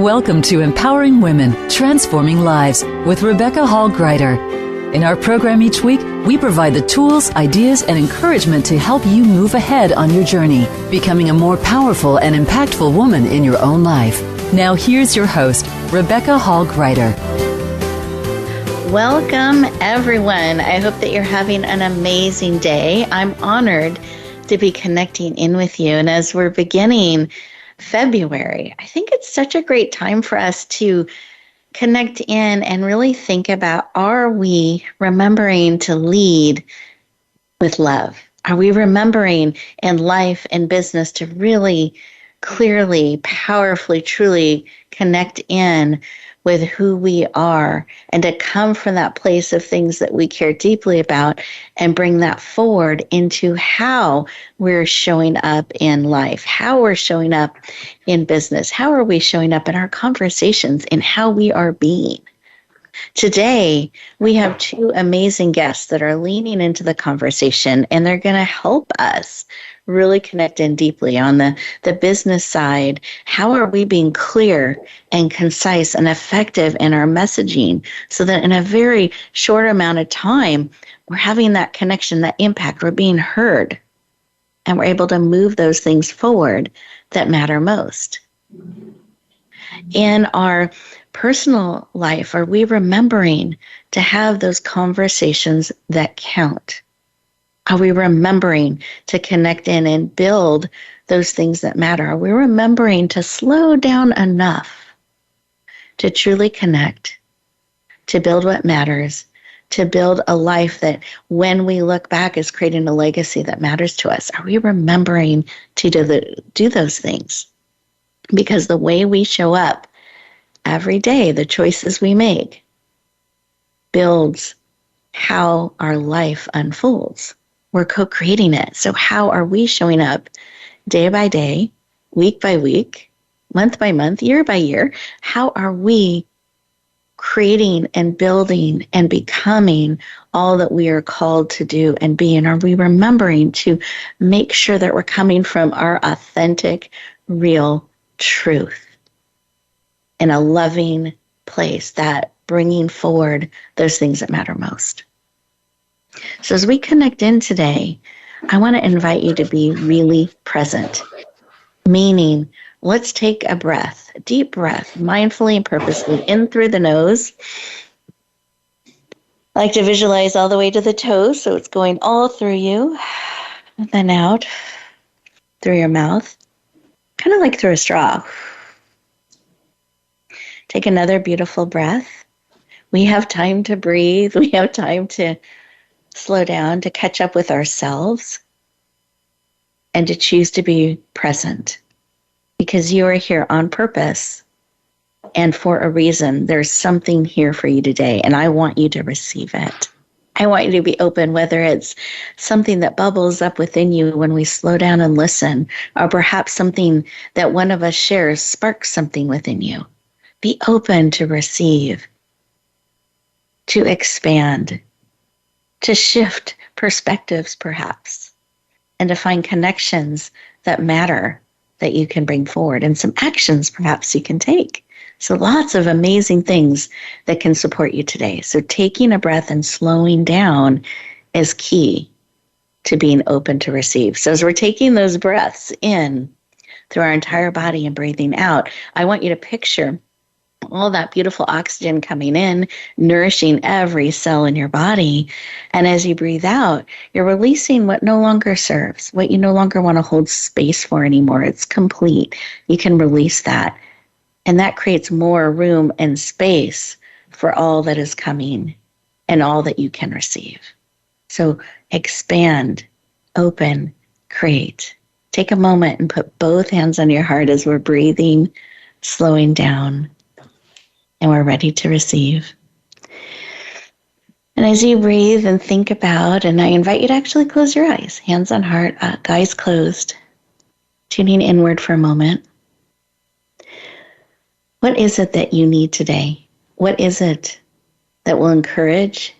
Welcome to Empowering Women, Transforming Lives with Rebecca Hall-Gruyter. In our program each week, we provide the tools, ideas, and encouragement to help you move ahead on your journey, becoming a more powerful and impactful woman in your own life. Now here's your host, Rebecca Hall-Gruyter. Welcome, everyone. I hope that you're having an amazing day. I'm honored to be connecting in with you. And as we're beginning February, I think it's such a great time for us to connect in and really think about, are we remembering to lead with love? Are we remembering in life and business to really clearly, powerfully, truly connect in with who we are and to come from that place of things that we care deeply about and bring that forward into how we're showing up in life, how we're showing up in business, how are we showing up in our conversations, and how we are being. Today, we have two amazing guests that are leaning into the conversation, and they're going to help us really connect in deeply on the business side. How are we being clear and concise and effective in our messaging so that in a very short amount of time, we're having that connection, that impact, we're being heard, and we're able to move those things forward that matter most. In our personal life, are we remembering to have those conversations that count? Are we remembering to connect in and build those things that matter? Are we remembering to slow down enough to truly connect, to build what matters, to build a life that when we look back is creating a legacy that matters to us? Are we remembering to do those things? Because the way we show up every day, the choices we make, builds how our life unfolds. We're co-creating it. So how are we showing up day by day, week by week, month by month, year by year? How are we creating and building and becoming all that we are called to do and be? And are we remembering to make sure that we're coming from our authentic, real truth in a loving place, that bringing forward those things that matter most? So as we connect in today, I want to invite you to be really present, meaning let's take a breath, a deep breath, mindfully and purposely in through the nose. I like to visualize all the way to the toes, so it's going all through you, and then out through your mouth, kind of like through a straw. Take another beautiful breath. We have time to breathe. We have time to slow down, to catch up with ourselves, and to choose to be present, because you are here on purpose and for a reason. There's something here for you today, and I want you to receive it. I want you to be open, whether it's something that bubbles up within you when we slow down and listen, or perhaps something that one of us shares sparks something within you. Be open to receive, to expand, to shift perspectives perhaps, and to find connections that matter that you can bring forward, and some actions perhaps you can take. So lots of amazing things that can support you today. So taking a breath and slowing down is key to being open to receive. So as we're taking those breaths in through our entire body and breathing out, I want you to picture all that beautiful oxygen coming in, nourishing every cell in your body. And as you breathe out, you're releasing what no longer serves, what you no longer want to hold space for anymore. It's complete. You can release that. And that creates more room and space for all that is coming and all that you can receive. So expand, open, create. Take a moment and put both hands on your heart as we're breathing, slowing down, and we're ready to receive. And as you breathe and think about, and I invite you to actually close your eyes, hands on heart, eyes closed, tuning inward for a moment. What is it that you need today? What is it that will encourage,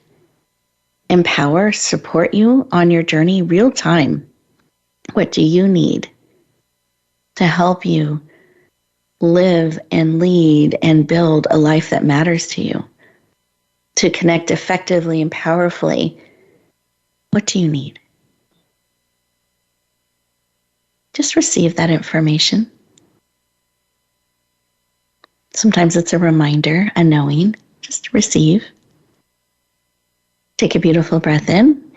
empower, support you on your journey real time? What do you need to help you live and lead and build a life that matters to you, to connect effectively and powerfully, what do you need? Just receive that information. Sometimes it's a reminder, a knowing. Just receive. Take a beautiful breath in.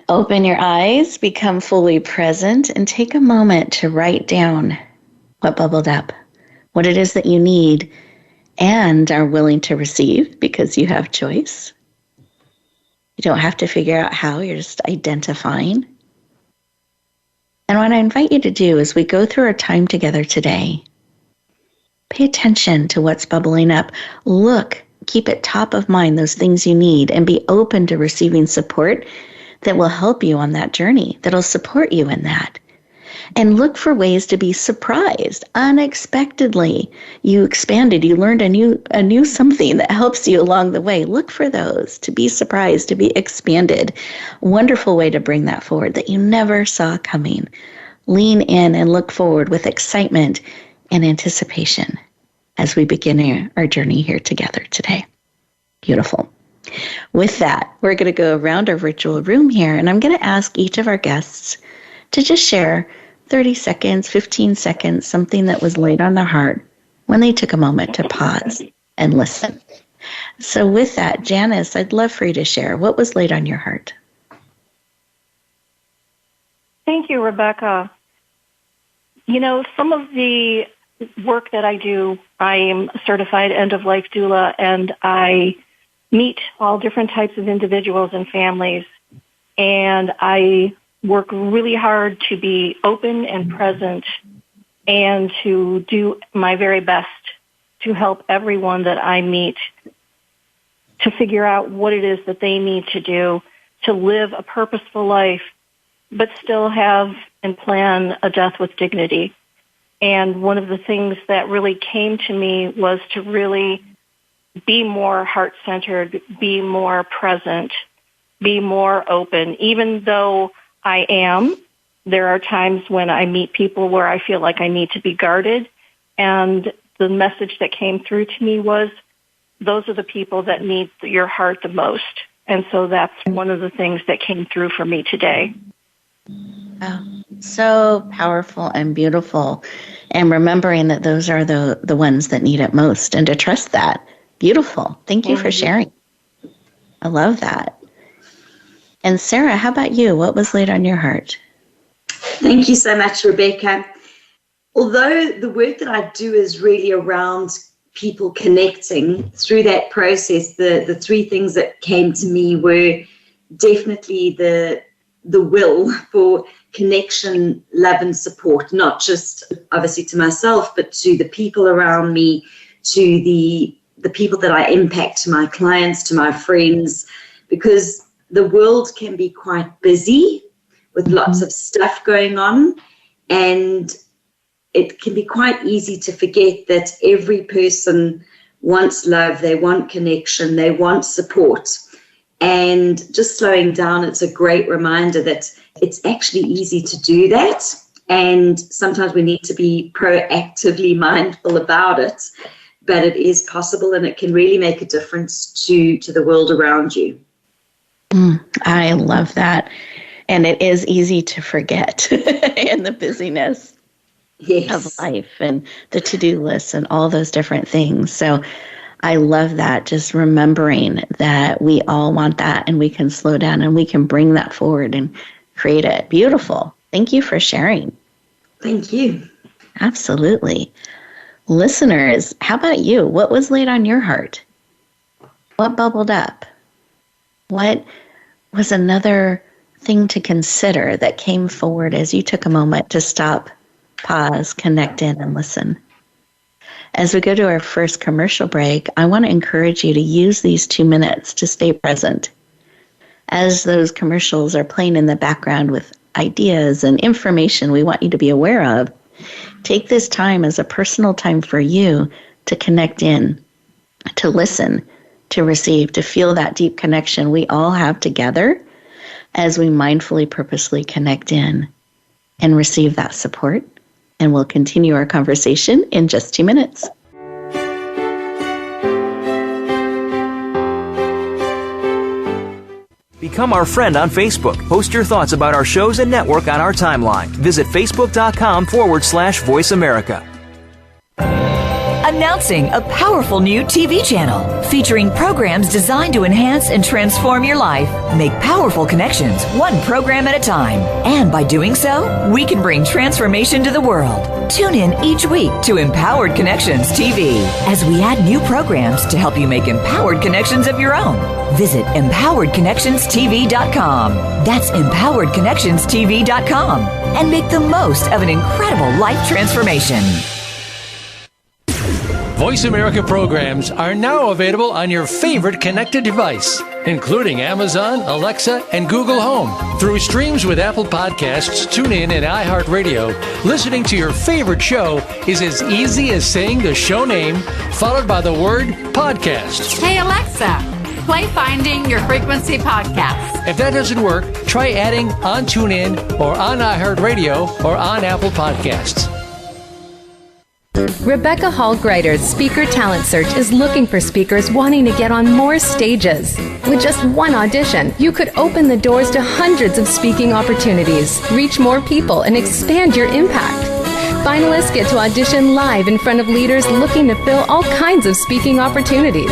Open your eyes, become fully present, and take a moment to write down what bubbled up, what it is that you need and are willing to receive, because you have choice. You don't have to figure out how, you're just identifying. And what I invite you to do as we go through our time together today, pay attention to what's bubbling up. Look, keep it top of mind, those things you need, and be open to receiving support that will help you on that journey, that'll support you in that. And look for ways to be surprised unexpectedly. You expanded, you learned a new something that helps you along the way. Look for those, to be surprised, to be expanded. Wonderful way to bring that forward that you never saw coming. Lean in and look forward with excitement and anticipation as we begin our journey here together today. Beautiful. With that, we're going to go around our virtual room here, and I'm going to ask each of our guests to just share 30 seconds, 15 seconds, something that was laid on their heart when they took a moment to pause and listen. So with that, Janice, I'd love for you to share what was laid on your heart. Thank you, Rebecca. You know, some of the work that I do, I am a certified end-of-life doula, and I meet all different types of individuals and families, and I work really hard to be open and present and to do my very best to help everyone that I meet to figure out what it is that they need to do to live a purposeful life, but still have and plan a death with dignity. And one of the things that really came to me was to really be more heart-centered, be more present, be more open. Even though I am, there are times when I meet people where I feel like I need to be guarded. And the message that came through to me was, those are the people that need your heart the most. And so that's one of the things that came through for me today. Oh, so powerful and beautiful. And remembering that those are the ones that need it most, and to trust that. Beautiful. Thank you for sharing. I love that. And Sarah, how about you? What was laid on your heart? Thank you so much, Rebecca. Although the work that I do is really around people connecting through that process, the three things that came to me were definitely the will for connection, love, and support, not just obviously to myself, but to the people around me, to the people that I impact, to my clients, to my friends, because the world can be quite busy with lots of stuff going on, and it can be quite easy to forget that every person wants love, they want connection, they want support. And just slowing down, it's a great reminder that it's actually easy to do that, and sometimes we need to be proactively mindful about it. But it is possible, and it can really make a difference to the world around you. I love that. And it is easy to forget in the busyness of life and the to-do lists and all those different things. So I love that, just remembering that we all want that, and we can slow down and we can bring that forward and create it. Beautiful. Thank you for sharing. Thank you. Absolutely. Listeners, how about you? What was laid on your heart? What bubbled up? What was another thing to consider that came forward as you took a moment to stop, pause, connect in, and listen? As we go to our first commercial break, I want to encourage you to use these 2 minutes to stay present. As those commercials are playing in the background with ideas and information we want you to be aware of, take this time as a personal time for you to connect in, to listen, to receive, to feel that deep connection we all have together as we mindfully, purposely connect in and receive that support and we'll continue our conversation in just 2 minutes. Become our friend on Facebook. Post your thoughts about our shows and network on our timeline. Visit facebook.com/Voice America. Announcing a powerful new TV channel featuring programs designed to enhance and transform your life. Make powerful connections, one program at a time. And by doing so, we can bring transformation to the world. Tune in each week to Empowered Connections TV as we add new programs to help you make empowered connections of your own. Visit empoweredconnectionstv.com. That's empoweredconnectionstv.com. And make the most of an incredible life transformation. Voice America programs are now available on your favorite connected device, including Amazon, Alexa, and Google Home. Through streams with Apple Podcasts, TuneIn, and iHeartRadio, listening to your favorite show is as easy as saying the show name followed by the word podcast. Hey, Alexa, play Finding Your Frequency podcast. If that doesn't work, try adding on TuneIn or on iHeartRadio or on Apple Podcasts. Rebecca Hall Gruyter's Speaker Talent Search is looking for speakers wanting to get on more stages. With just one audition, you could open the doors to hundreds of speaking opportunities, reach more people, and expand your impact. Finalists get to audition live in front of leaders looking to fill all kinds of speaking opportunities.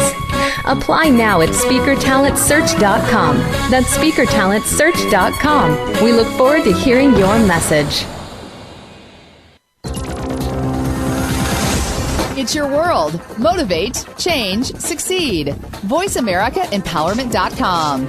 Apply now at SpeakerTalentSearch.com. That's SpeakerTalentSearch.com. We look forward to hearing your message. It's your world. Motivate, change, succeed. VoiceAmericaEmpowerment.com.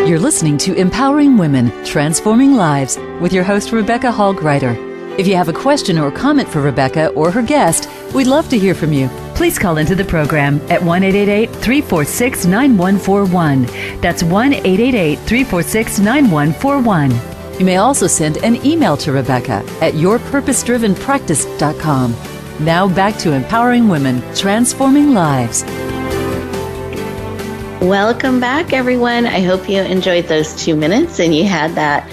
You're listening to Empowering Women, Transforming Lives with your host, Rebecca Hall Gruyter. If you have a question or comment for Rebecca or her guest, we'd love to hear from you. Please call into the program at 1-888-346-9141. That's 1-888-346-9141. You may also send an email to Rebecca at yourpurposedrivenpractice.com. Now back to Empowering Women, Transforming Lives. Welcome back, everyone. I hope you enjoyed those 2 minutes and you had that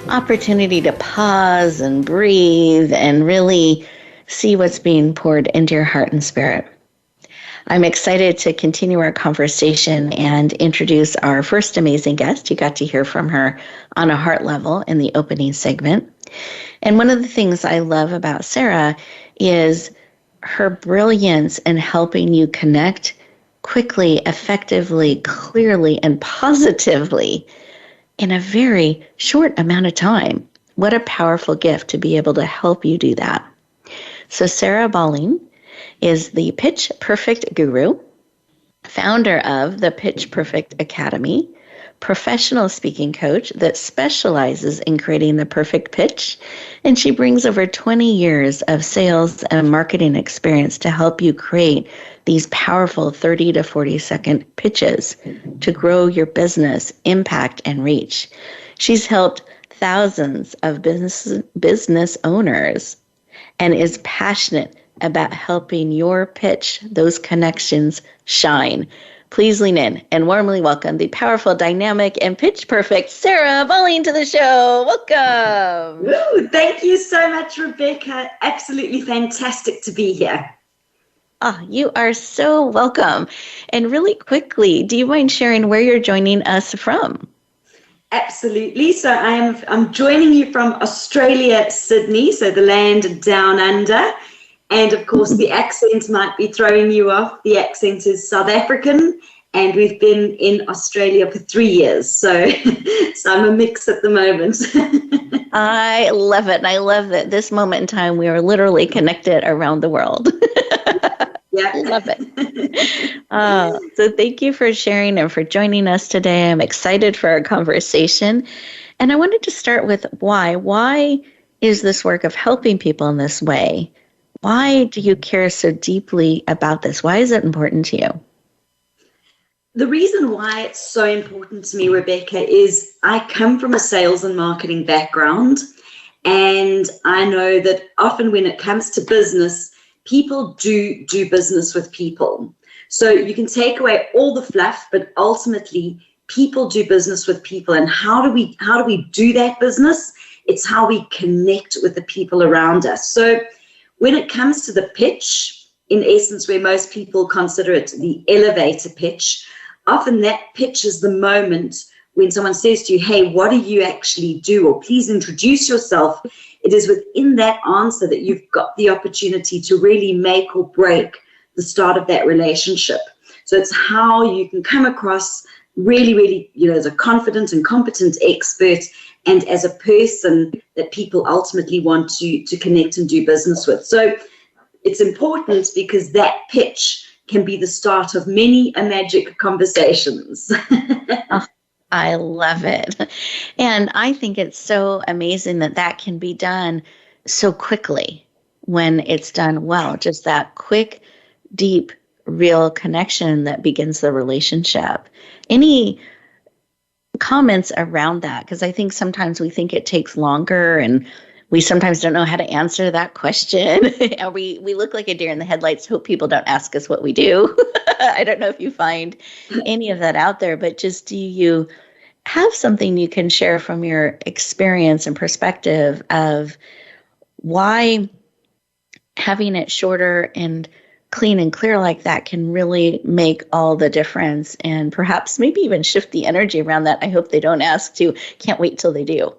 opportunity to pause and breathe and really see what's being poured into your heart and spirit. I'm excited to continue our conversation and introduce our first amazing guest. You got to hear from her on a heart level in the opening segment. And one of the things I love about Sarah is her brilliance in helping you connect quickly, effectively, clearly, and positively in a very short amount of time. What a powerful gift to be able to help you do that. So Sarah Bauling is the Pitch Perfect Guru, founder of the Pitch Perfect Academy, professional speaking coach that specializes in creating the perfect pitch, and she brings over 20 years of sales and marketing experience to help you create these powerful 30 to 40 second pitches to grow your business, impact, and reach. She's helped thousands of business owners and is passionate about helping your pitch, those connections, shine. Please lean in and warmly welcome the powerful, dynamic, and pitch perfect Sarah Bauling to the show. Welcome. Woo, thank you so much, Rebecca. Absolutely fantastic to be here. Oh, you are so welcome. And really quickly, do you mind sharing where you're joining us from? Absolutely. So I'm joining you from Australia, Sydney, so the land down under. And of course, the accent might be throwing you off. The accent is South African, and we've been in Australia for 3 years. So I'm a mix at the moment. I love it. And I love that this moment in time, we are literally connected around the world. Yeah. Love it. So thank you for sharing and for joining us today. I'm excited for our conversation. And I wanted to start with why. Why is this work of helping people in this way? Why do you care so deeply about this? Why is it important to you? The reason why it's so important to me, Rebecca, is I come from a sales and marketing background. And I know that often when it comes to business, people do business with people. So you can take away all the fluff, but ultimately people do business with people. And how do we do that business? It's how we connect with the people around us. So when it comes to the pitch, in essence, where most people consider it the elevator pitch, often that pitch is the moment when someone says to you, hey, what do you actually do? Or please introduce yourself. It is within that answer that you've got the opportunity to really make or break the start of that relationship. So it's how you can come across really, really, as a confident and competent expert and as a person that people ultimately want to connect and do business with. So it's important because that pitch can be the start of many a magic conversations. Oh, I love it. And I think it's so amazing that can be done so quickly when it's done well. Just that quick, deep, real connection that begins the relationship. Any comments around that? Because I think sometimes we think it takes longer and we sometimes don't know how to answer that question. Or we look like a deer in the headlights, hope people don't ask us what we do. I don't know if you find any of that out there, but just do you have something you can share from your experience and perspective of why having it shorter and clean and clear like that can really make all the difference and perhaps maybe even shift the energy around that? I hope they don't ask to, can't wait till they do.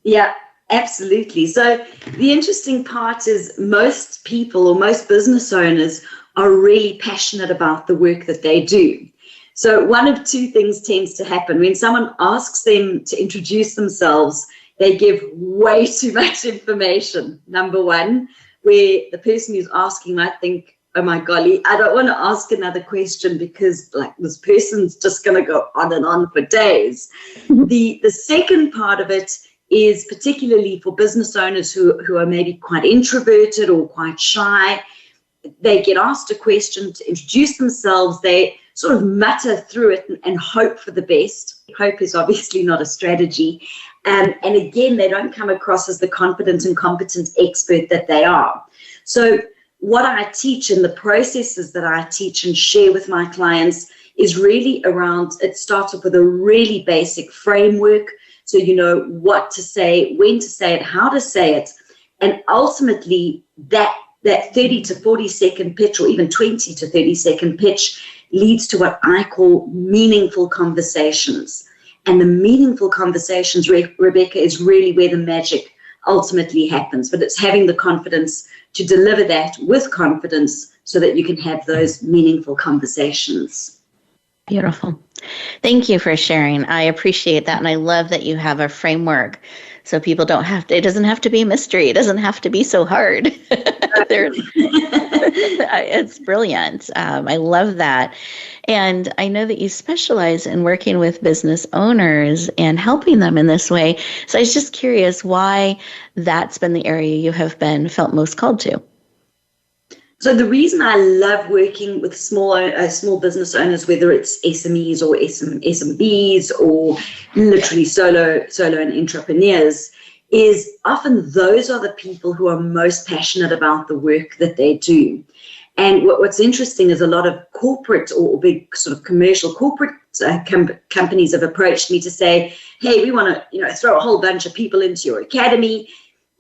Yeah, absolutely. So the interesting part is most people or most business owners are really passionate about the work that they do. So one of two things tends to happen. When someone asks them to introduce themselves, they give way too much information, number one, where the person who's asking might think, oh my golly, I don't want to ask another question because this person's just going to go on and on for days. The second part of it is particularly for business owners who are maybe quite introverted or quite shy. They get asked a question to introduce themselves. They sort of mutter through it and hope for the best. Hope is obviously not a strategy. And again, they don't come across as the confident and competent expert that they are. So what I teach and the processes that I teach and share with my clients is really around, it starts off with a really basic framework. So you know what to say, when to say it, how to say it. And ultimately that 30 to 40 second pitch or even 20 to 30 second pitch leads to what I call meaningful conversations. And the meaningful conversations, Rebecca, is really where the magic ultimately happens. But it's having the confidence to deliver that with confidence so that you can have those meaningful conversations. Beautiful. Thank you for sharing. I appreciate that. And I love that you have a framework so people don't have to, it doesn't have to be a mystery. It doesn't have to be so hard. It's brilliant. I love that. And I know that you specialize in working with business owners and helping them in this way. So I was just curious why that's been the area you have been felt most called to. So the reason I love working with small business owners, whether it's SMEs or SMBs or literally solo and entrepreneurs, is often those are the people who are most passionate about the work that they do. And what's interesting is a lot of corporate or big sort of commercial corporate companies have approached me to say, hey, we want to throw a whole bunch of people into your academy.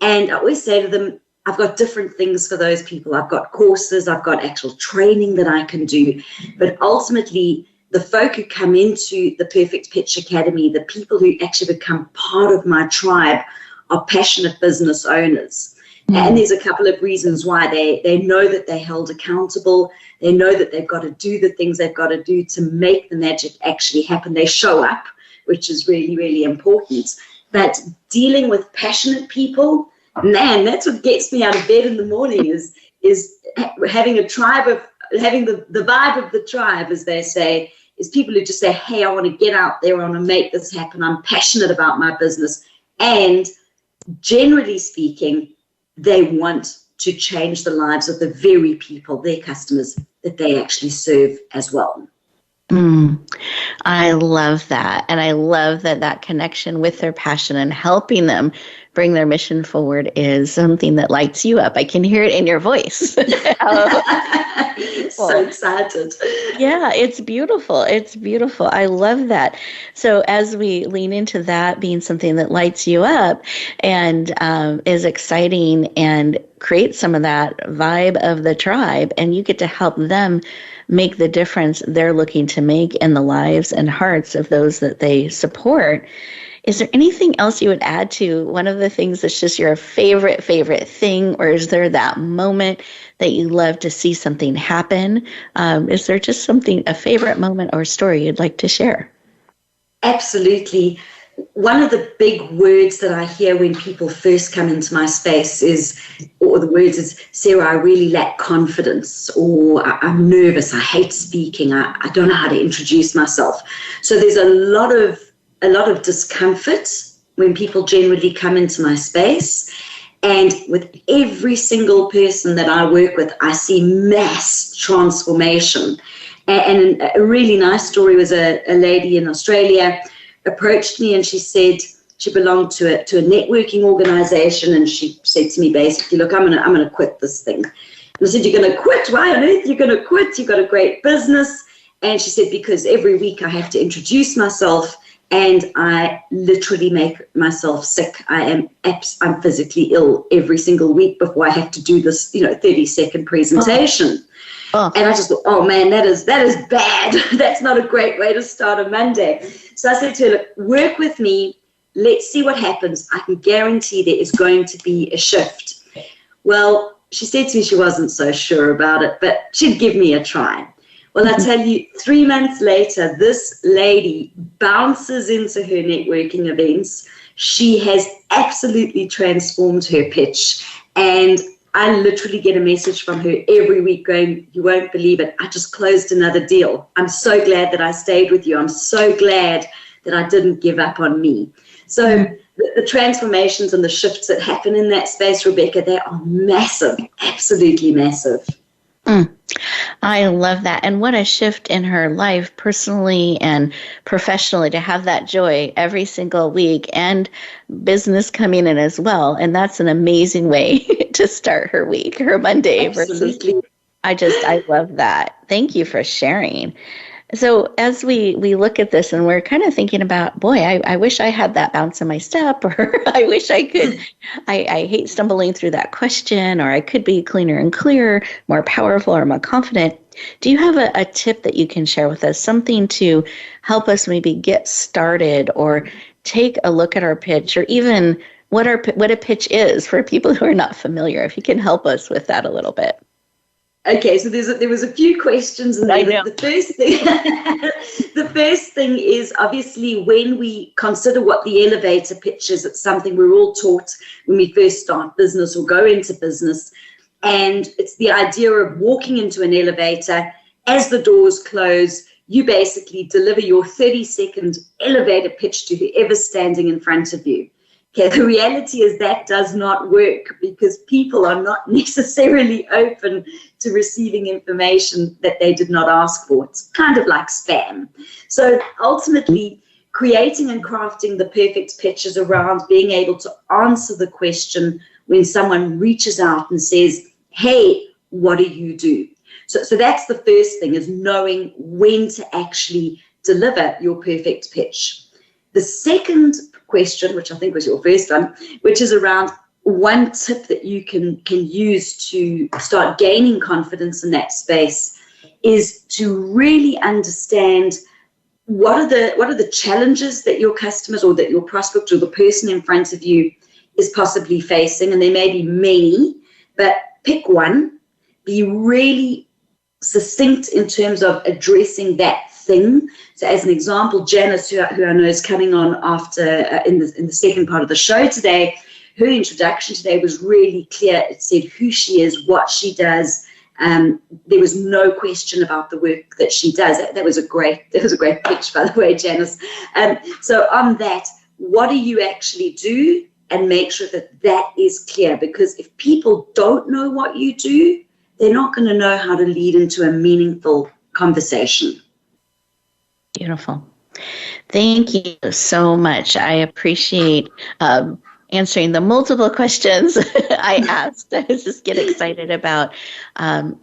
And I always say to them, I've got different things for those people. I've got courses, I've got actual training that I can do. But ultimately, the folk who come into the Perfect Pitch Academy, the people who actually become part of my tribe, are passionate business owners. And there's a couple of reasons why. They know that they're held accountable. They know that they've got to do the things they've got to do to make the magic actually happen. They show up, which is really, really important. But dealing with passionate people, man, that's what gets me out of bed in the morning is having a tribe of, having the vibe of the tribe, as they say, is people who just say, hey, I want to get out there, I want to make this happen, I'm passionate about my business. And generally speaking, they want to change the lives of the very people, their customers, that they actually serve as well. I love that. And I love that connection with their passion and helping them bring their mission forward is something that lights you up. I can hear it in your voice. So excited. Yeah, it's beautiful. It's beautiful. I love that. So as we lean into that being something that lights you up and is exciting and creates some of that vibe of the tribe, and you get to help them make the difference they're looking to make in the lives and hearts of those that they support. Is there anything else you would add to one of the things that's just your favorite thing, or is there that moment that you love to see something happen? Is there just a favorite moment or story you'd like to share? Absolutely. One of the big words that I hear when people first come into my space is, Sarah, I really lack confidence, or I'm nervous, I hate speaking, I don't know how to introduce myself. So there's a lot of discomfort when people generally come into my space. And with every single person that I work with, I see mass transformation. And a really nice story was a lady in Australia approached me, and she said she belonged to a networking organization, and she said to me basically, look, I'm gonna quit this thing. And I said, you're gonna quit? Why on earth you're gonna quit? You've got a great business. And she said, because every week I have to introduce myself, and I literally make myself sick. I'm physically ill every single week before I have to do this, 30-second presentation. Oh. And I just thought, oh man, that is bad. That's not a great way to start a Monday. So I said to her, look, work with me. Let's see what happens. I can guarantee there is going to be a shift. Well, she said to me she wasn't so sure about it, but she'd give me a try. Well, I tell you, 3 months later, this lady bounces into her networking events. She has absolutely transformed her pitch. And I literally get a message from her every week going, you won't believe it, I just closed another deal. I'm so glad that I stayed with you. I'm so glad that I didn't give up on me. So the transformations and the shifts that happen in that space, Rebecca, they are massive, absolutely massive. I love that. And what a shift in her life, personally and professionally, to have that joy every single week, and business coming in as well. And that's an amazing way to start her week, her Monday. Absolutely. I love that. Thank you for sharing. So as we look at this and we're kind of thinking about, boy, I wish I had that bounce in my step, or I wish I could, I hate stumbling through that question, or I could be cleaner and clearer, more powerful or more confident. Do you have a tip that you can share with us, something to help us maybe get started or take a look at our pitch, or even what a pitch is for people who are not familiar, if you can help us with that a little bit? Okay, so there was a few questions, and the first thing is, obviously, when we consider what the elevator pitch is, it's something we're all taught when we first start business or go into business, and it's the idea of walking into an elevator. As the doors close, you basically deliver your 30-second elevator pitch to whoever's standing in front of you. Okay, the reality is that does not work, because people are not necessarily open to receiving information that they did not ask for. It's kind of like spam. So ultimately, creating and crafting the perfect pitch is around being able to answer the question when someone reaches out and says, hey, what do you do? So that's the first thing, is knowing when to actually deliver your perfect pitch. The second question, which I think was your first one, which is around one tip that you can use to start gaining confidence in that space, is to really understand what are the challenges that your customers or that your prospect or the person in front of you is possibly facing. And there may be many, but pick one, be really succinct in terms of addressing that thing. So as an example, Janice, who I know is coming on after in the second part of the show today, her introduction today was really clear. It said who she is, what she does. There was no question about the work that she does. That was a great pitch, by the way, Janice. So on that, what do you actually do? And make sure that is clear, because if people don't know what you do, they're not going to know how to lead into a meaningful conversation. Beautiful. Thank you so much. I appreciate answering the multiple questions I asked. I just get excited about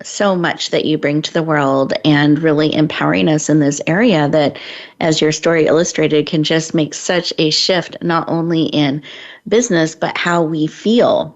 so much that you bring to the world and really empowering us in this area that, as your story illustrated, can just make such a shift, not only in business, but how we feel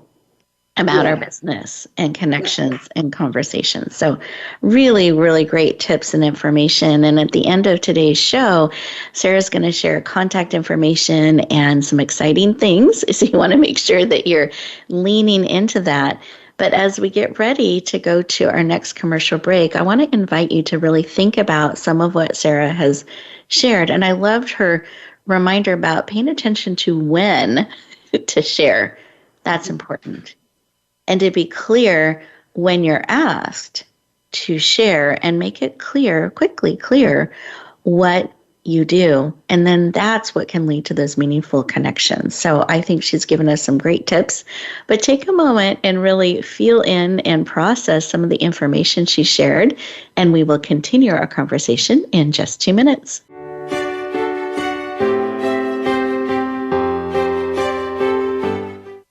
about our business and connections and conversations. So really, really great tips and information. And at the end of today's show, Sarah's going to share contact information and some exciting things. So you want to make sure that you're leaning into that. But as we get ready to go to our next commercial break, I want to invite you to really think about some of what Sarah has shared. And I loved her reminder about paying attention to when to share. That's important. And to be clear when you're asked to share and make it quickly clear what you do. And then that's what can lead to those meaningful connections. So I think she's given us some great tips, but take a moment and really feel in and process some of the information she shared. And we will continue our conversation in just 2 minutes.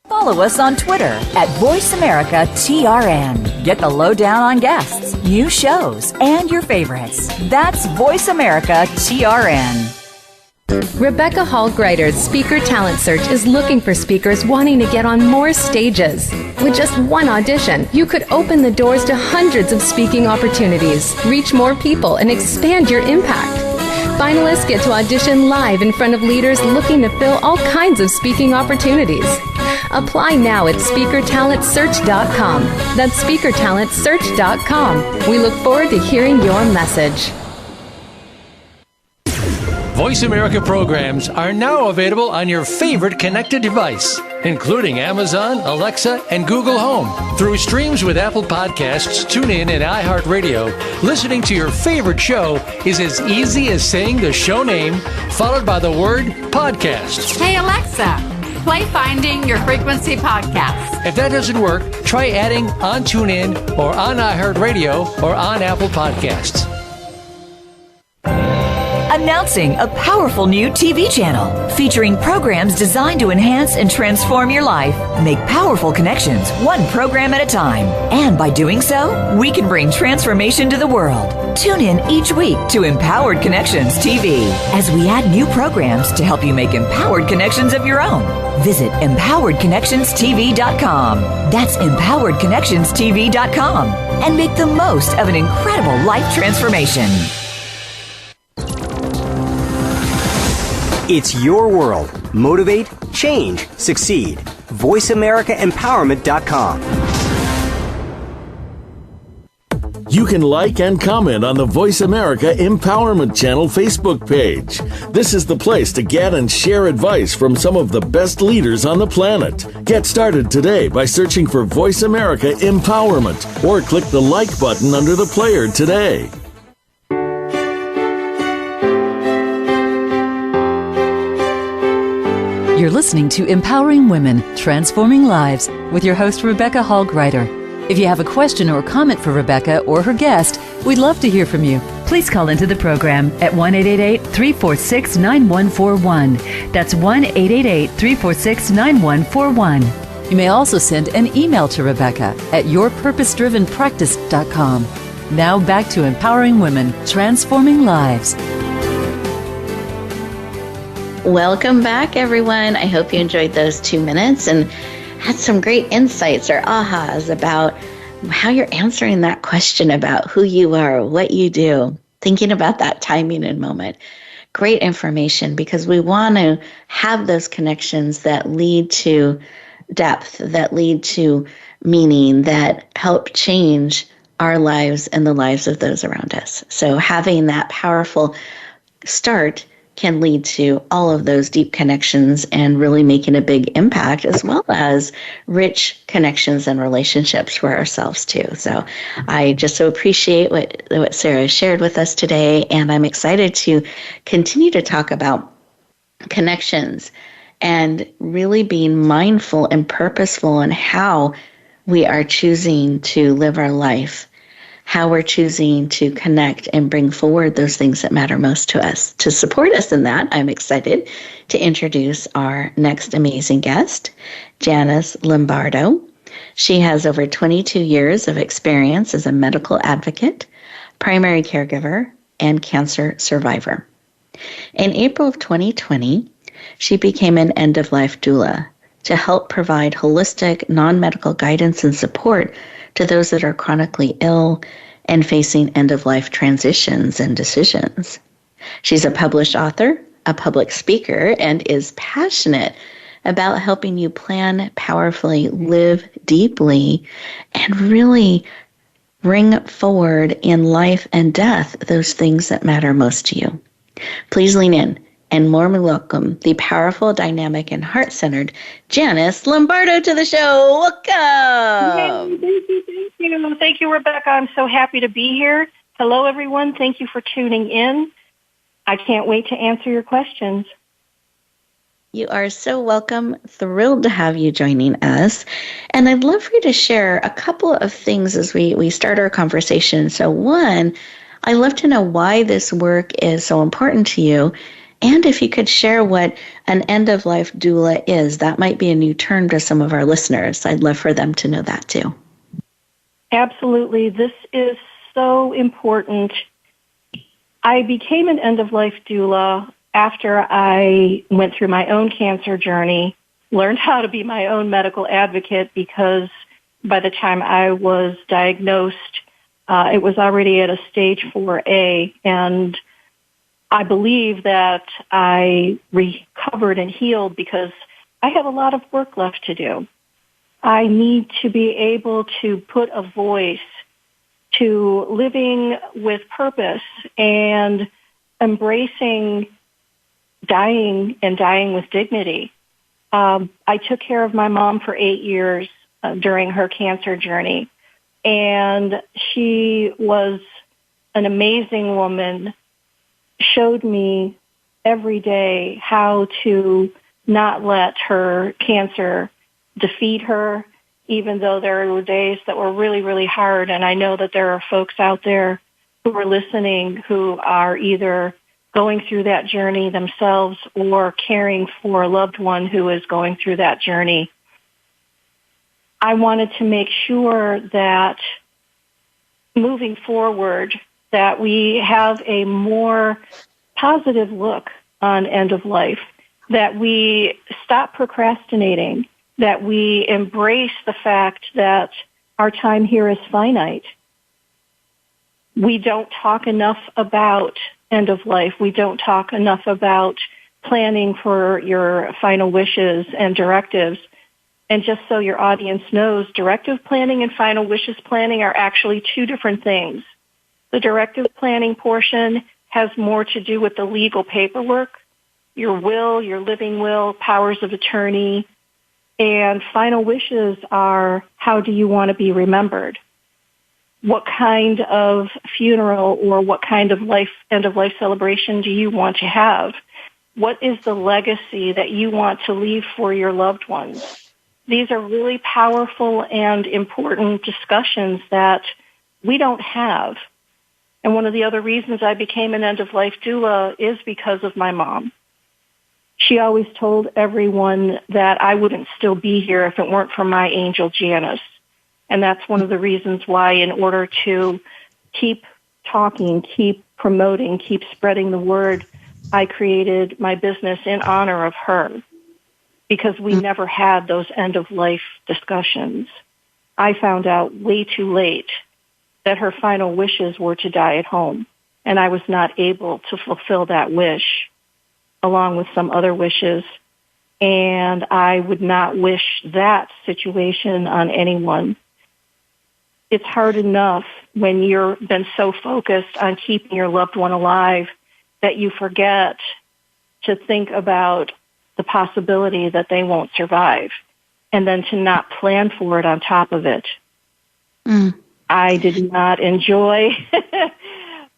Follow us on Twitter at VoiceAmericaTRN. Get the lowdown on guests, new shows, and your favorites. That's VoiceAmericaTRN. Rebecca Hall Gruyter's Speaker Talent Search is looking for speakers wanting to get on more stages. With just one audition, you could open the doors to hundreds of speaking opportunities, reach more people, and expand your impact. Finalists get to audition live in front of leaders looking to fill all kinds of speaking opportunities. Apply now at SpeakerTalentSearch.com. That's SpeakerTalentSearch.com. We look forward to hearing your message. Voice America programs are now available on your favorite connected device, including Amazon, Alexa, and Google Home. Through streams with Apple Podcasts, TuneIn, and iHeartRadio, listening to your favorite show is as easy as saying the show name followed by the word podcast. Hey, Alexa, play Finding Your Frequency podcast. If that doesn't work, try adding on TuneIn or on iHeartRadio or on Apple Podcasts. Announcing a powerful new TV channel featuring programs designed to enhance and transform your life. Make powerful connections, one program at a time. And by doing so, we can bring transformation to the world. Tune in each week to Empowered Connections TV as we add new programs to help you make empowered connections of your own. Visit EmpoweredConnectionsTV.com. That's EmpoweredConnectionsTV.com. And make the most of an incredible life transformation. It's your world. Motivate, change, succeed. VoiceAmericaEmpowerment.com. You can like and comment on the Voice America Empowerment Channel Facebook page. This is the place to get and share advice from some of the best leaders on the planet. Get started today by searching for Voice America Empowerment or click the like button under the player today. You're listening to Empowering Women, Transforming Lives with your host, Rebecca Hall Gruyter. If you have a question or comment for Rebecca or her guest, we'd love to hear from you. Please call into the program at 1-888-346-9141. That's 1-888-346-9141. You may also send an email to Rebecca at yourpurposedrivenpractice.com. Now back to Empowering Women, Transforming Lives. Welcome back, everyone. I hope you enjoyed those 2 minutes and had some great insights or ahas about how you're answering that question about who you are, what you do, thinking about that timing and moment. Great information, because we want to have those connections that lead to depth, that lead to meaning, that help change our lives and the lives of those around us. So having that powerful start can lead to all of those deep connections and really making a big impact, as well as rich connections and relationships for ourselves too. So I just so appreciate what Sarah shared with us today, and I'm excited to continue to talk about connections and really being mindful and purposeful in how we are choosing to live our life, how we're choosing to connect and bring forward those things that matter most to us. To support us in that, I'm excited to introduce our next amazing guest, Janice Lombardo. She has over 22 years of experience as a medical advocate, primary caregiver, and cancer survivor. In April of 2020, she became an end-of-life doula to help provide holistic, non-medical guidance and support to those that are chronically ill and facing end-of-life transitions and decisions. She's a published author, a public speaker, and is passionate about helping you plan powerfully, live deeply, and really bring forward in life and death those things that matter most to you. Please lean in and warmly welcome the powerful, dynamic, and heart-centered Janice Lombardo to the show. Welcome. Yay, thank you. Thank you, Rebecca. I'm so happy to be here. Hello, everyone. Thank you for tuning in. I can't wait to answer your questions. You are so welcome. Thrilled to have you joining us. And I'd love for you to share a couple of things as we start our conversation. So one, I'd love to know why this work is so important to you. And if you could share what an end-of-life doula is, that might be a new term to some of our listeners. I'd love for them to know that too. Absolutely. This is so important. I became an end-of-life doula after I went through my own cancer journey, learned how to be my own medical advocate because by the time I was diagnosed, it was already at a stage 4A, and I believe that I recovered and healed because I have a lot of work left to do. I need to be able to put a voice to living with purpose and embracing dying and dying with dignity. I took care of my mom for 8 years during her cancer journey, and she was an amazing woman, showed me every day how to not let her cancer defeat her, even though there were days that were really, really hard. And I know that there are folks out there who are listening who are either going through that journey themselves or caring for a loved one who is going through that journey. I wanted to make sure that moving forward, that we have a more positive look on end of life, that we stop procrastinating, that we embrace the fact that our time here is finite. We don't talk enough about end of life. We don't talk enough about planning for your final wishes and directives. And just so your audience knows, directive planning and final wishes planning are actually two different things. The directive planning portion has more to do with the legal paperwork, your will, your living will, powers of attorney, and final wishes are how do you want to be remembered? What kind of funeral or what kind of end-of-life celebration do you want to have? What is the legacy that you want to leave for your loved ones? These are really powerful and important discussions that we don't have. And one of the other reasons I became an end-of-life doula is because of my mom. She always told everyone that I wouldn't still be here if it weren't for my angel Janice. And that's one of the reasons why, in order to keep talking, keep promoting, keep spreading the word, I created my business in honor of her, because we never had those end-of-life discussions. I found out way too late that her final wishes were to die at home, and I was not able to fulfill that wish, along with some other wishes, and I would not wish that situation on anyone. It's hard enough when you've been so focused on keeping your loved one alive that you forget to think about the possibility that they won't survive, and then to not plan for it on top of it. I did not enjoy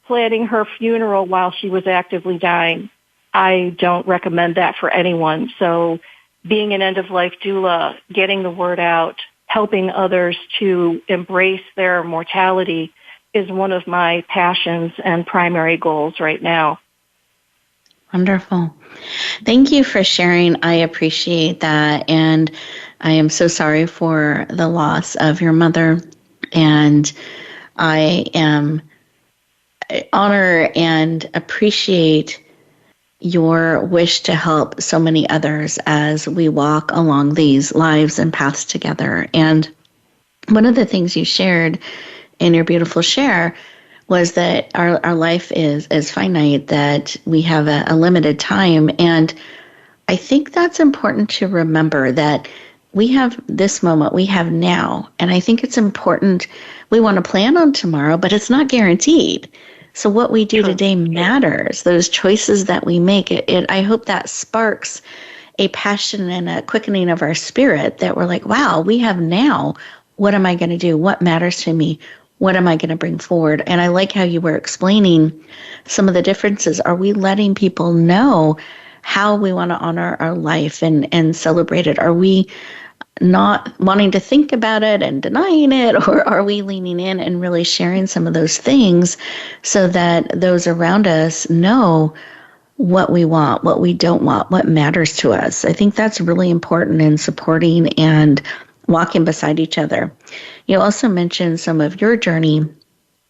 planning her funeral while she was actively dying. I don't recommend that for anyone. So being an end-of-life doula, getting the word out, helping others to embrace their mortality is one of my passions and primary goals right now. Wonderful. Thank you for sharing. I appreciate that. And I am so sorry for the loss of your mother. And I honor and appreciate your wish to help so many others as we walk along these lives and paths together. And one of the things you shared in your beautiful share was that our life is finite, that we have a limited time. And I think that's important to remember, that we have this moment, we have now. And I think it's important, we want to plan on tomorrow, but it's not guaranteed. So what we do today matters. Those choices that we make, I hope that sparks a passion and a quickening of our spirit, that we're like, wow, we have now. What am I going to do? What matters to me? What am I going to bring forward? And I like how you were explaining some of the differences. Are we letting people know how we want to honor our life and celebrate it? Are we not wanting to think about it and denying it? Or are we leaning in and really sharing some of those things so that those around us know what we want, what we don't want, what matters to us? I think that's really important in supporting and walking beside each other. You also mentioned some of your journey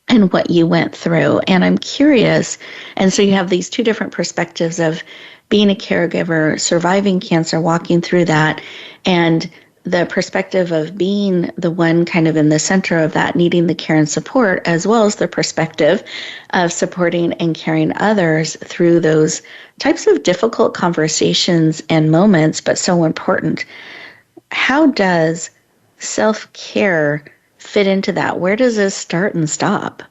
and what you went through. And I'm curious, and so you have these two different perspectives of being a caregiver, surviving cancer, walking through that, and the perspective of being the one kind of in the center of that, needing the care and support, as well as the perspective of supporting and caring others through those types of difficult conversations and moments, but so important. How does self-care fit into that? Where does this start and stop?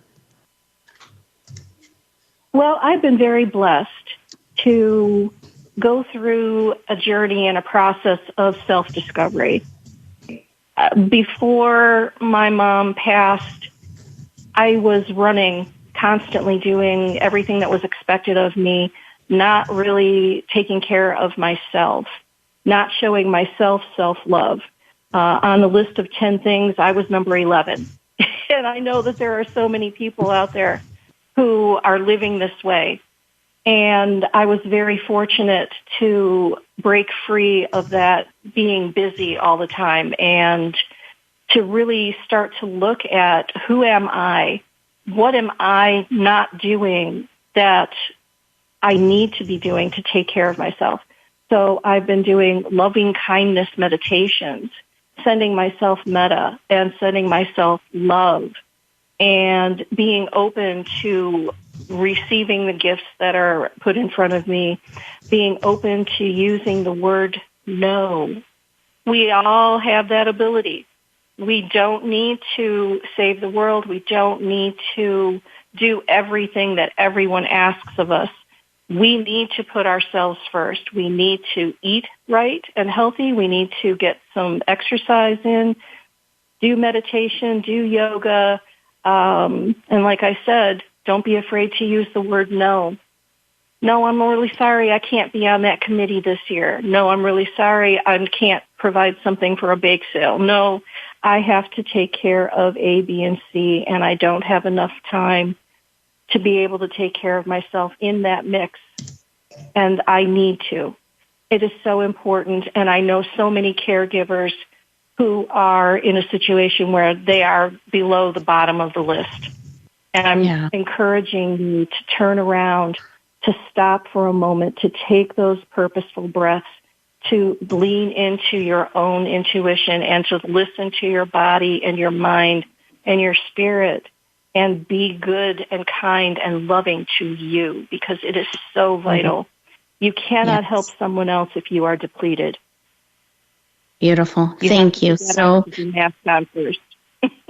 Well, I've been very blessed to go through a journey and a process of self-discovery. Before my mom passed, I was running, constantly doing everything that was expected of me, not really taking care of myself, not showing myself self-love. On the list of 10 things, I was number 11. And I know that there are so many people out there who are living this way. And I was very fortunate to break free of that being busy all the time and to really start to look at, who am I? What am I not doing that I need to be doing to take care of myself? So I've been doing loving kindness meditations, sending myself metta and sending myself love, and being open to receiving the gifts that are put in front of me, being open to using the word no. We all have that ability. We don't need to save the world. We don't need to do everything that everyone asks of us. We need to put ourselves first. We need to eat right and healthy. We need to get some exercise in, do meditation, do yoga. And like I said, don't be afraid to use the word no. No, I'm really sorry I can't be on that committee this year. No, I'm really sorry I can't provide something for a bake sale. No, I have to take care of A, B, and C, and I don't have enough time to be able to take care of myself in that mix. And I need to. It is so important, and I know so many caregivers who are in a situation where they are below the bottom of the list. And I'm encouraging you to turn around, to stop for a moment, to take those purposeful breaths, to lean into your own intuition and to listen to your body and your mind and your spirit and be good and kind and loving to you, because it is so vital. You cannot help someone else if you are depleted. Beautiful. Thank you. So mask on first.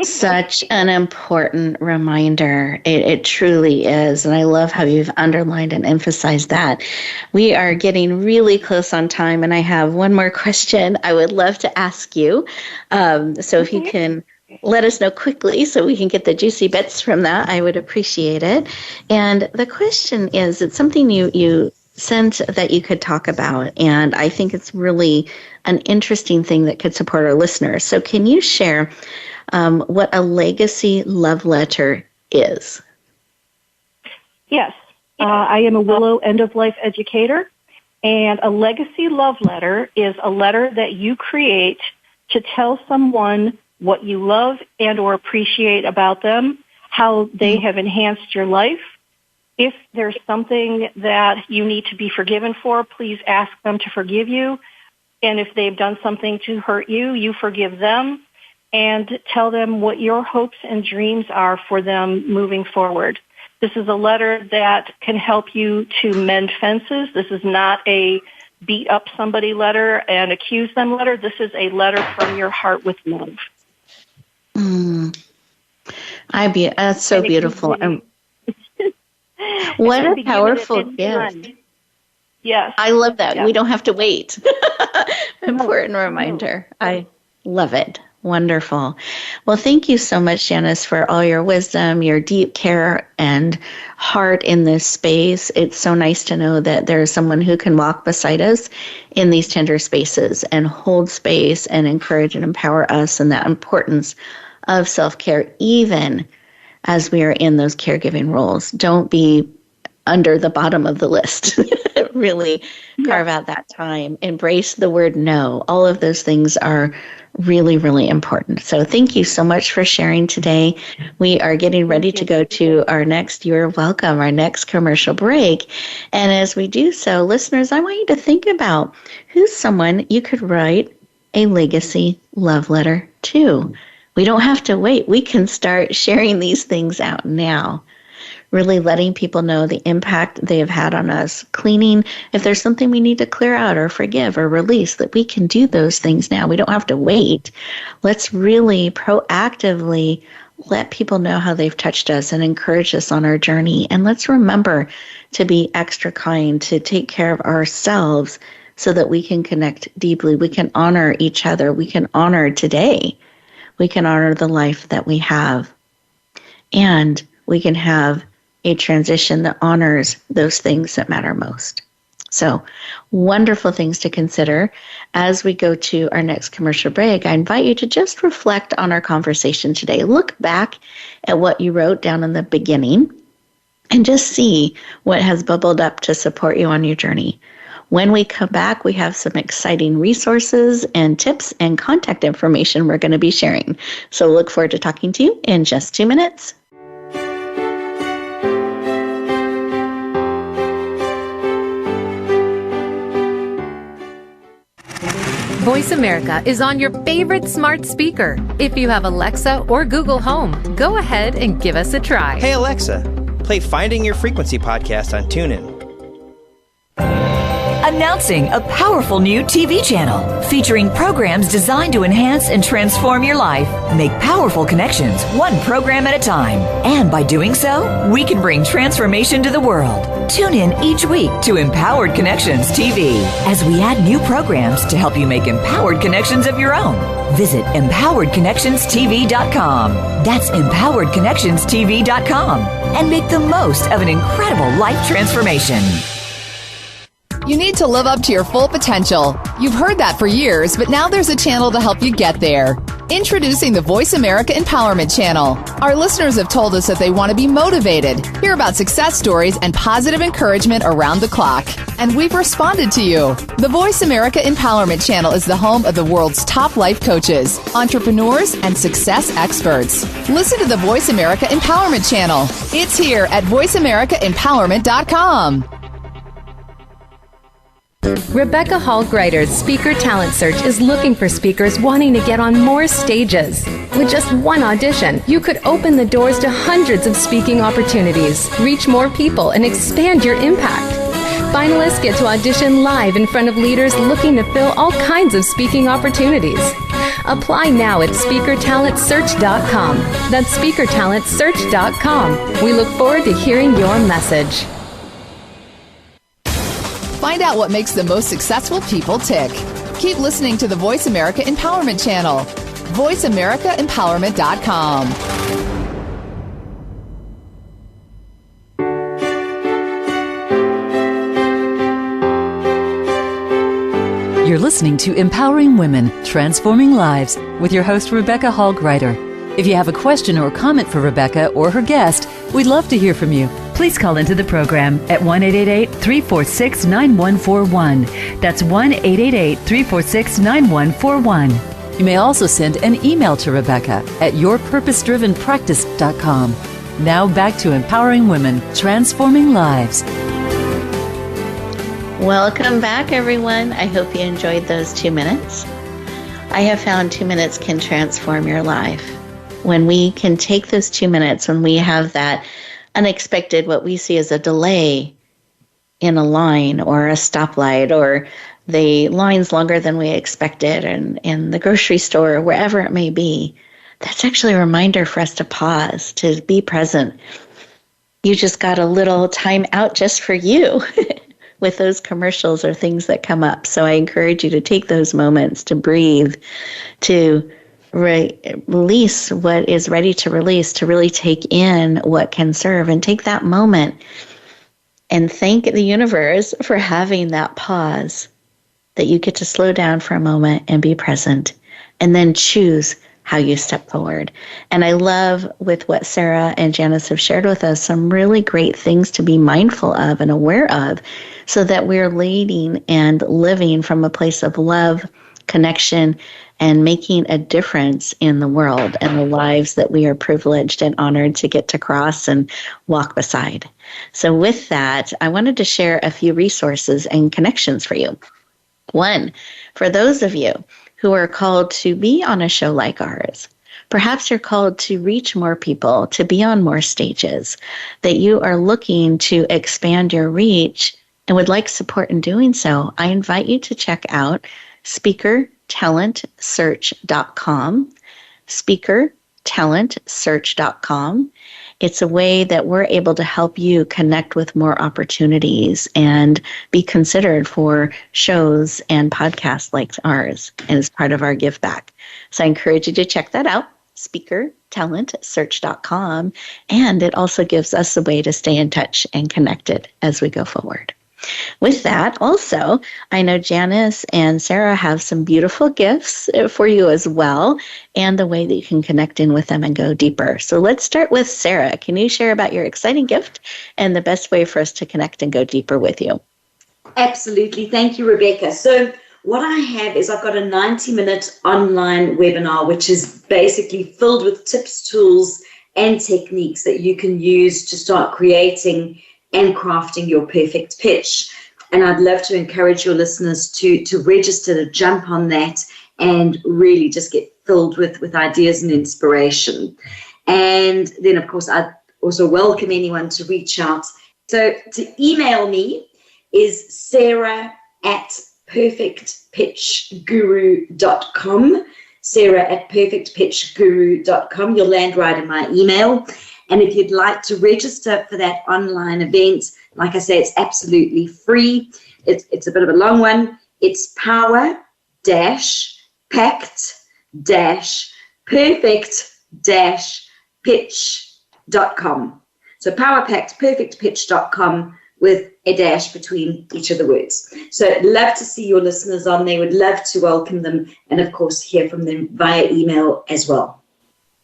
Such an important reminder. It truly is. And I love how you've underlined and emphasized that. We are getting really close on time, and I have one more question I would love to ask you. So if you can let us know quickly so we can get the juicy bits from that, I would appreciate it. And the question is, it's something you sent that you could talk about, and I think it's really an interesting thing that could support our listeners. So can you share what a legacy love letter is. Yes. I am a Willow end-of-life educator, and a legacy love letter is a letter that you create to tell someone what you love and or appreciate about them, how they have enhanced your life. If there's something that you need to be forgiven for, please ask them to forgive you. And if they've done something to hurt you, you forgive them and tell them what your hopes and dreams are for them moving forward. This is a letter that can help you to mend fences. This is not a beat up somebody letter and accuse them letter. This is a letter from your heart with love. That's so beautiful. What a powerful gift. Yes. I love that. Yes. We don't have to wait. Important reminder. I love it. Wonderful. Well, thank you so much, Janice, for all your wisdom, your deep care and heart in this space. It's so nice to know that there is someone who can walk beside us in these tender spaces and hold space and encourage and empower us in that importance of self-care, even as we are in those caregiving roles. Don't be under the bottom of the list. Really carve out that time. Embrace the word no. All of those things are really, really important. So thank you so much for sharing today. We are getting ready to go to our next commercial break. And as we do so, listeners, I want you to think about who's someone you could write a legacy love letter to. We don't have to wait. We can start sharing these things out now. Really letting people know the impact they have had on us. Cleaning, if there's something we need to clear out or forgive or release, that we can do those things now. We don't have to wait. Let's really proactively let people know how they've touched us and encourage us on our journey. And let's remember to be extra kind, to take care of ourselves so that we can connect deeply. We can honor each other. We can honor today. We can honor the life that we have. And we can have a transition that honors those things that matter most. So, wonderful things to consider. As we go to our next commercial break, I invite you to just reflect on our conversation today. Look back at what you wrote down in the beginning and just see what has bubbled up to support you on your journey. When we come back, we have some exciting resources and tips and contact information we're going to be sharing. So look forward to talking to you in just 2 minutes. Voice America is on your favorite smart speaker. If you have Alexa or Google Home, go ahead and give us a try. Hey Alexa, play Finding Your Frequency podcast on TuneIn. Announcing a powerful new TV channel featuring programs designed to enhance and transform your life. Make powerful connections, one program at a time. And by doing so, we can bring transformation to the world. Tune in each week to Empowered Connections TV as we add new programs to help you make empowered connections of your own. Visit empoweredconnectionstv.com. That's empoweredconnectionstv.com. And make the most of an incredible life transformation. You need to live up to your full potential. You've heard that for years, but now there's a channel to help you get there. Introducing the Voice America Empowerment Channel. Our listeners have told us that they want to be motivated, hear about success stories, and positive encouragement around the clock. And we've responded to you. The Voice America Empowerment Channel is the home of the world's top life coaches, entrepreneurs, and success experts. Listen to the Voice America Empowerment Channel. It's here at voiceamericaempowerment.com. Rebecca Hall Gruyter's Speaker Talent Search is looking for speakers wanting to get on more stages. With just one audition, you could open the doors to hundreds of speaking opportunities, reach more people, and expand your impact. Finalists get to audition live in front of leaders looking to fill all kinds of speaking opportunities. Apply now at speakertalentsearch.com. That's speakertalentsearch.com. We look forward to hearing your message. Find out what makes the most successful people tick. Keep listening to the Voice America Empowerment Channel. VoiceAmericaEmpowerment.com. You're listening to Empowering Women, Transforming Lives with your host, Rebecca Hall Gruyter. If you have a question or comment for Rebecca or her guest, we'd love to hear from you. Please call into the program at 1-888-346-9141. That's 1-888-346-9141. You may also send an email to Rebecca at yourpurposedrivenpractice.com. Now back to empowering women, transforming lives. Welcome back, everyone. I hope you enjoyed those 2 minutes. I have found 2 minutes can transform your life. When we can take those 2 minutes, when we have that unexpected, what we see as a delay in a line or a stoplight, or the line's longer than we expected in the grocery store or wherever it may be, that's actually a reminder for us to pause, to be present. You just got a little time out just for you with those commercials or things that come up. So I encourage you to take those moments to breathe, to release what is ready to release, to really take in what can serve, and take that moment and thank the universe for having that pause, that you get to slow down for a moment and be present, and then choose how you step forward. And I love with what Sarah and Janice have shared with us, some really great things to be mindful of and aware of, so that we're leading and living from a place of love, connection, and making a difference in the world and the lives that we are privileged and honored to get to cross and walk beside. So with that, I wanted to share a few resources and connections for you. One, for those of you who are called to be on a show like ours, perhaps you're called to reach more people, to be on more stages, that you are looking to expand your reach and would like support in doing so, I invite you to check out speakertalentsearch.com, speakertalentsearch.com. It's a way that we're able to help you connect with more opportunities and be considered for shows and podcasts like ours, and as part of our give back. So I encourage you to check that out, speakertalentsearch.com, and it also gives us a way to stay in touch and connected as we go forward. With that, also, I know Janice and Sarah have some beautiful gifts for you as well, and the way that you can connect in with them and go deeper. So let's start with Sarah. Can you share about your exciting gift and the best way for us to connect and go deeper with you? Absolutely. Thank you, Rebecca. So what I have is I've got a 90-minute online webinar, which is basically filled with tips, tools, and techniques that you can use to start creating and crafting your perfect pitch. And I'd love to encourage your listeners to register, to jump on that, and really just get filled with ideas and inspiration. And then, of course, I'd also welcome anyone to reach out. So to email me is sarah@perfectpitchguru.com, sarah@perfectpitchguru.com. You'll land right in my email. And if you'd like to register for that online event, like I say, it's absolutely free. It's a bit of a long one. It's power-packed-perfect-pitch.com. So power-packed-perfect-pitch.com with a dash between each of the words. So I'd love to see your listeners on there. Would love to welcome them, and of course hear from them via email as well.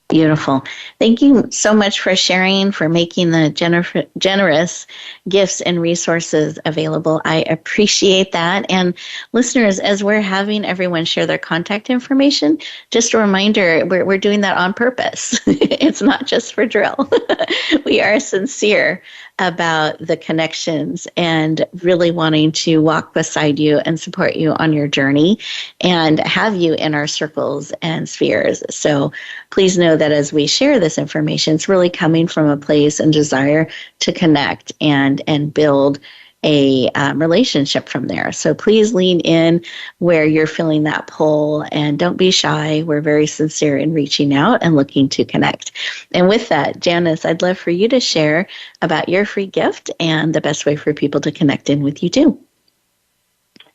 Beautiful. Thank you so much for sharing, for making the generous gifts and resources available. I appreciate that. And listeners, as we're having everyone share their contact information, just a reminder, we're doing that on purpose. It's not just for drill. We are sincere about the connections and really wanting to walk beside you and support you on your journey and have you in our circles and spheres. So please know that as we share this information, it's really coming from a place and desire to connect and build a relationship from there. So please lean in where you're feeling that pull, and don't be shy. We're very sincere in reaching out and looking to connect. And with that, Janice, I'd love for you to share about your free gift and the best way for people to connect in with you too.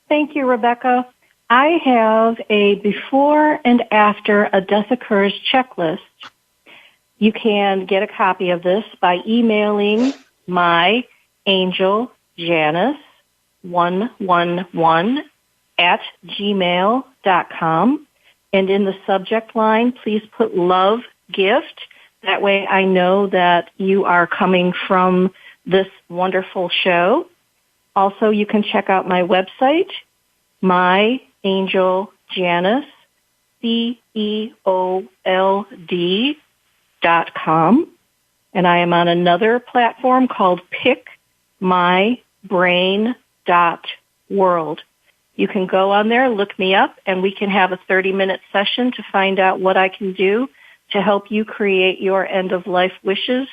Thank you, Rebecca. I have a before and after a death occurs checklist. You can get a copy of this by emailing my angel Janice 111 @gmail.com. And in the subject line, please put love gift. That way I know that you are coming from this wonderful show. Also, you can check out my website, My Angel Janice, CEOLD.com. And I am on another platform called pickmybrain.world. You can go on there, look me up, and we can have a 30-minute session to find out what I can do to help you create your end-of-life wishes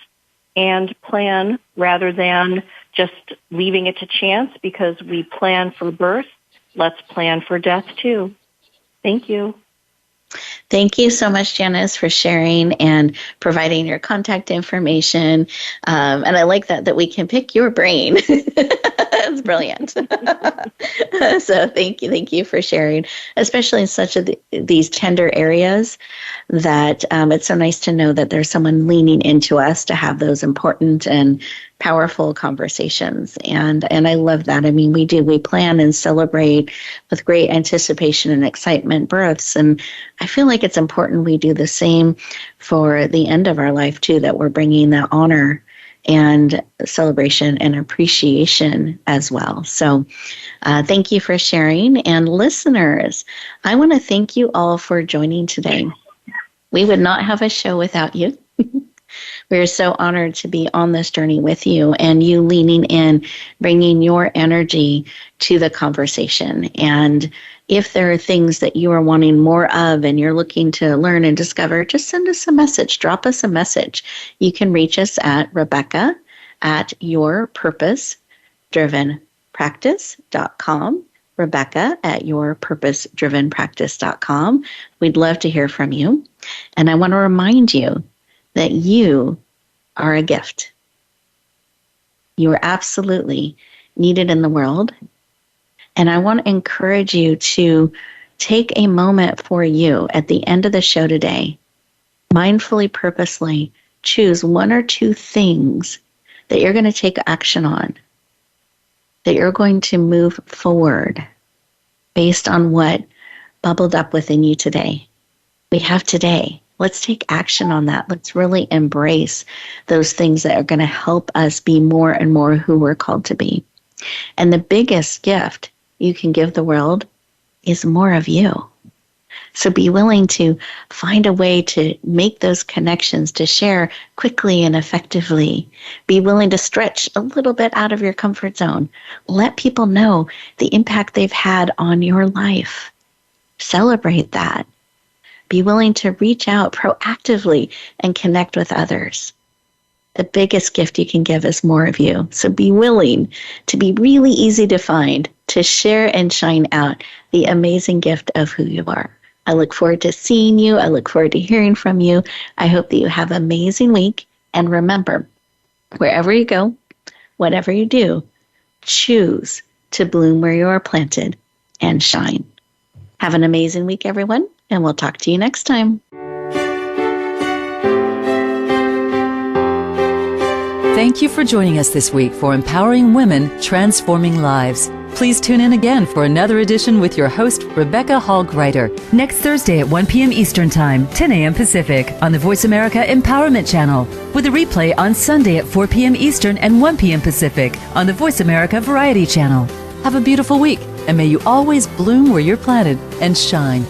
and plan rather than just leaving it to chance, because we plan for birth. Let's plan for death, too. Thank you. Thank you so much, Janice, for sharing and providing your contact information. And I like that we can pick your brain. That's brilliant. So thank you for sharing, especially in such these tender areas that it's so nice to know that there's someone leaning into us to have those important and powerful conversations. And I love that. I mean, we plan and celebrate with great anticipation and excitement births. And I feel like it's important we do the same for the end of our life too, that we're bringing that honor and celebration and appreciation as well. So thank you for sharing. And listeners, I want to thank you all for joining today. We would not have a show without you. We're so honored to be on this journey with you and you leaning in, bringing your energy to the conversation. And if there are things that you are wanting more of and you're looking to learn and discover, just send us a message. Drop us a message. You can reach us at Rebecca@yourpurposedrivenpractice.com. Rebecca@yourpurposedrivenpractice.com. We'd love to hear from you. And I want to remind you that you are a gift. You are absolutely needed in the world. And I want to encourage you to take a moment for you at the end of the show today, mindfully, purposely choose one or two things that you're going to take action on, that you're going to move forward based on what bubbled up within you today. We have today. Let's take action on that. Let's really embrace those things that are going to help us be more and more who we're called to be. And the biggest gift you can give the world is more of you. So be willing to find a way to make those connections, to share quickly and effectively. Be willing to stretch a little bit out of your comfort zone. Let people know the impact they've had on your life. Celebrate that. Be willing to reach out proactively and connect with others. The biggest gift you can give is more of you. So be willing to be really easy to find, to share and shine out the amazing gift of who you are. I look forward to seeing you. I look forward to hearing from you. I hope that you have an amazing week. And remember, wherever you go, whatever you do, choose to bloom where you are planted and shine. Have an amazing week, everyone, and we'll talk to you next time. Thank you for joining us this week for Empowering Women, Transforming Lives. Please tune in again for another edition with your host, Rebecca Hall Gruyter, next Thursday at 1 p.m. Eastern Time, 10 a.m. Pacific, on the Voice America Empowerment Channel, with a replay on Sunday at 4 p.m. Eastern and 1 p.m. Pacific on the Voice America Variety Channel. Have a beautiful week, and may you always bloom where you're planted and shine.